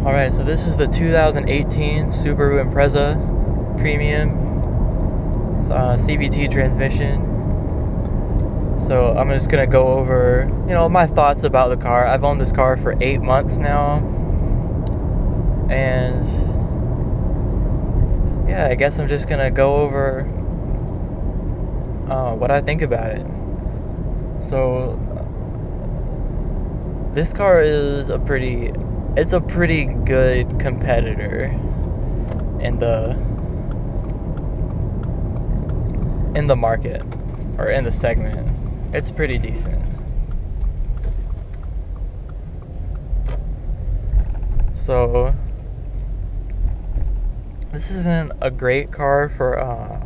Alright, so this is the 2018 Subaru Impreza Premium CVT transmission. So I'm just gonna go over, my thoughts about the car. I've owned this car for 8 months now, and yeah, I guess I'm just gonna go over what I think about it. So this car is a pretty good competitor in the market, or in the segment. It's pretty decent. So this isn't a great car for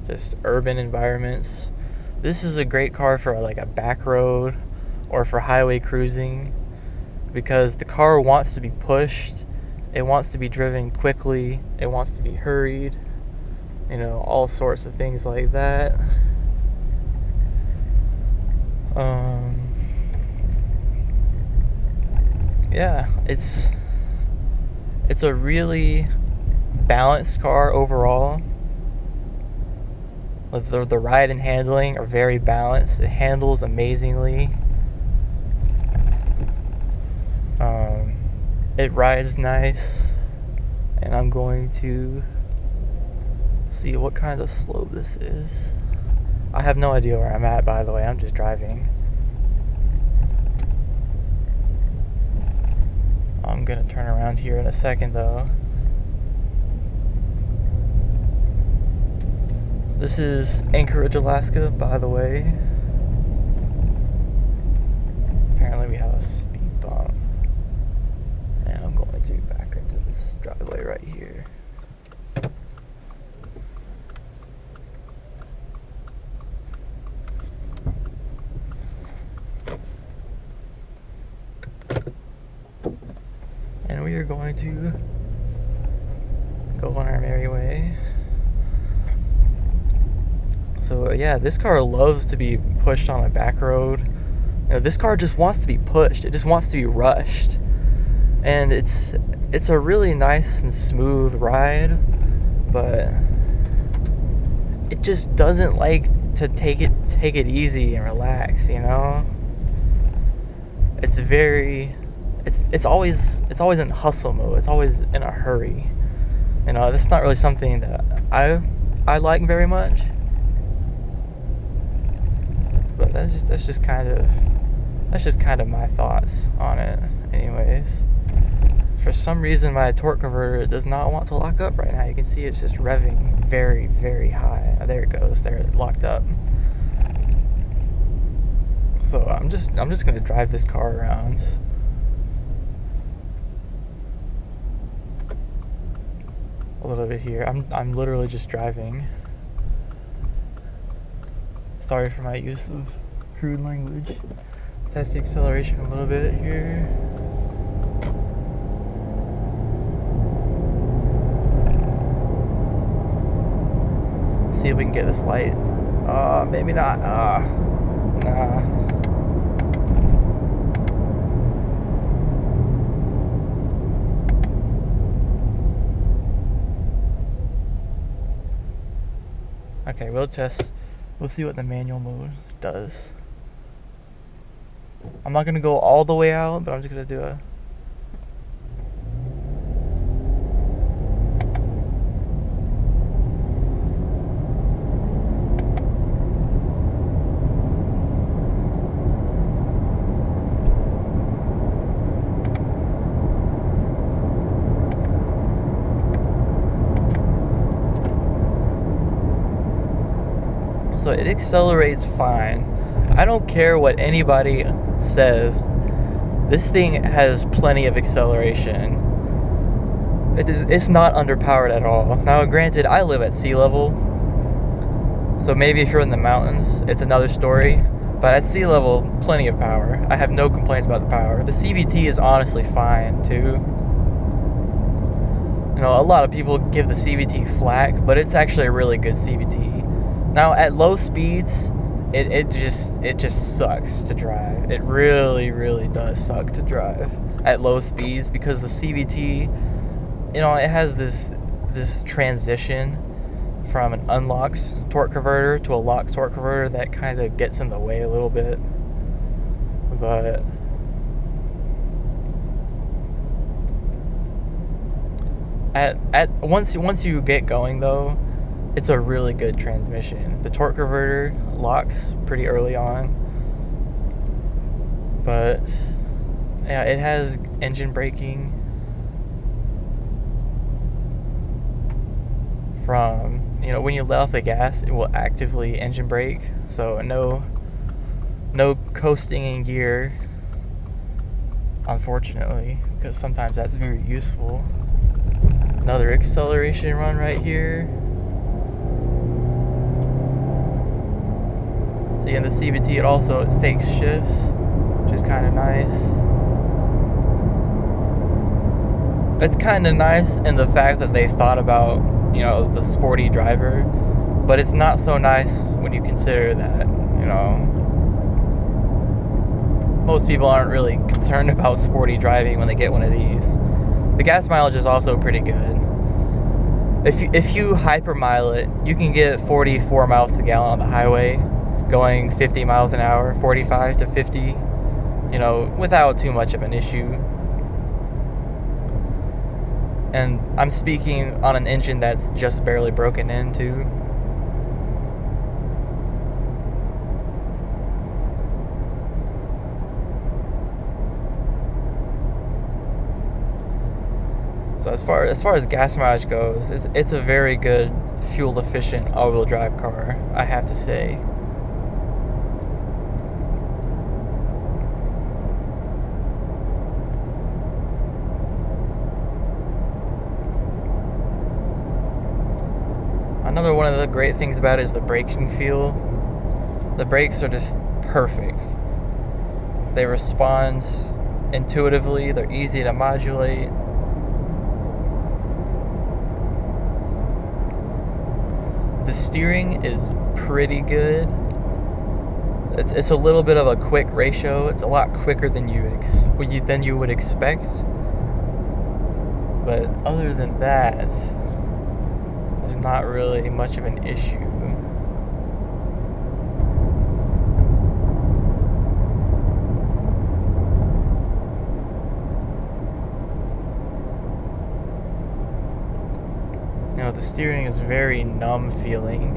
just urban environments. This is a great car for like a back road or for highway cruising, because the car wants to be pushed, it wants to be driven quickly, it wants to be hurried, all sorts of things like that. Yeah, it's a really balanced car overall. The ride and handling are very balanced. It handles amazingly. It rides nice, and I'm going to see what kind of slope this is. I have no idea where I'm at, by the way. I'm just driving. I'm gonna turn around here in a second, though. This is Anchorage, Alaska, by the way. Apparently we have a speed bump. And I'm going to back into this driveway right here. And we are going to go on our merry way. So yeah, this car loves to be pushed on a back road. This car just wants to be pushed. It just wants to be rushed. And it's a really nice and smooth ride, but it just doesn't like to take it easy and relax, It's always in hustle mode. It's always in a hurry. That's not really something that I like very much. But that's just kind of my thoughts on it. Anyways, for some reason my torque converter does not want to lock up right now. You can see it's just revving very, very high. Oh, there it goes. There, it locked up. So I'm just gonna drive this car around. A little bit here. I'm literally just driving. Sorry for my use of crude language. Test the acceleration a little bit here. See if we can get this light. Maybe not. Nah. Okay, we'll see what the manual mode does. I'm not gonna go all the way out, but I'm just gonna do a... So it accelerates fine. I don't care what anybody says. This thing has plenty of acceleration. It's not underpowered at all. Now, granted, I live at sea level, so maybe if you're in the mountains, it's another story. But at sea level, plenty of power. I have no complaints about the power. The CVT is honestly fine too. A lot of people give the CVT flack, but it's actually a really good CVT. Now, at low speeds, it just sucks to drive. It really does suck to drive at low speeds because the CVT, it has this transition from an unlocked torque converter to a locked torque converter that kind of gets in the way a little bit. But once you get going though, it's a really good transmission. The torque converter locks pretty early on, but yeah, it has engine braking from, when you let off the gas, it will actively engine brake, so no coasting in gear, unfortunately, because sometimes that's very useful. Another acceleration run right here. See, in the CVT, it fakes shifts, which is kind of nice. It's kind of nice in the fact that they thought about, the sporty driver, but it's not so nice when you consider that, most people aren't really concerned about sporty driving when they get one of these. The gas mileage is also pretty good. If you hypermile it, you can get 44 miles to the gallon on the highway, going 50 miles an hour, 45 to 50, without too much of an issue. And I'm speaking on an engine that's just barely broken into. So as far as gas mileage goes, it's a very good fuel efficient all-wheel drive car, I have to say. Another one of the great things about it is the braking feel. The brakes are just perfect. They respond intuitively, they're easy to modulate. The steering is pretty good. It's a little bit of a quick ratio. It's a lot quicker than you would expect. But other than that, there's not really much of an issue. The steering is very numb feeling.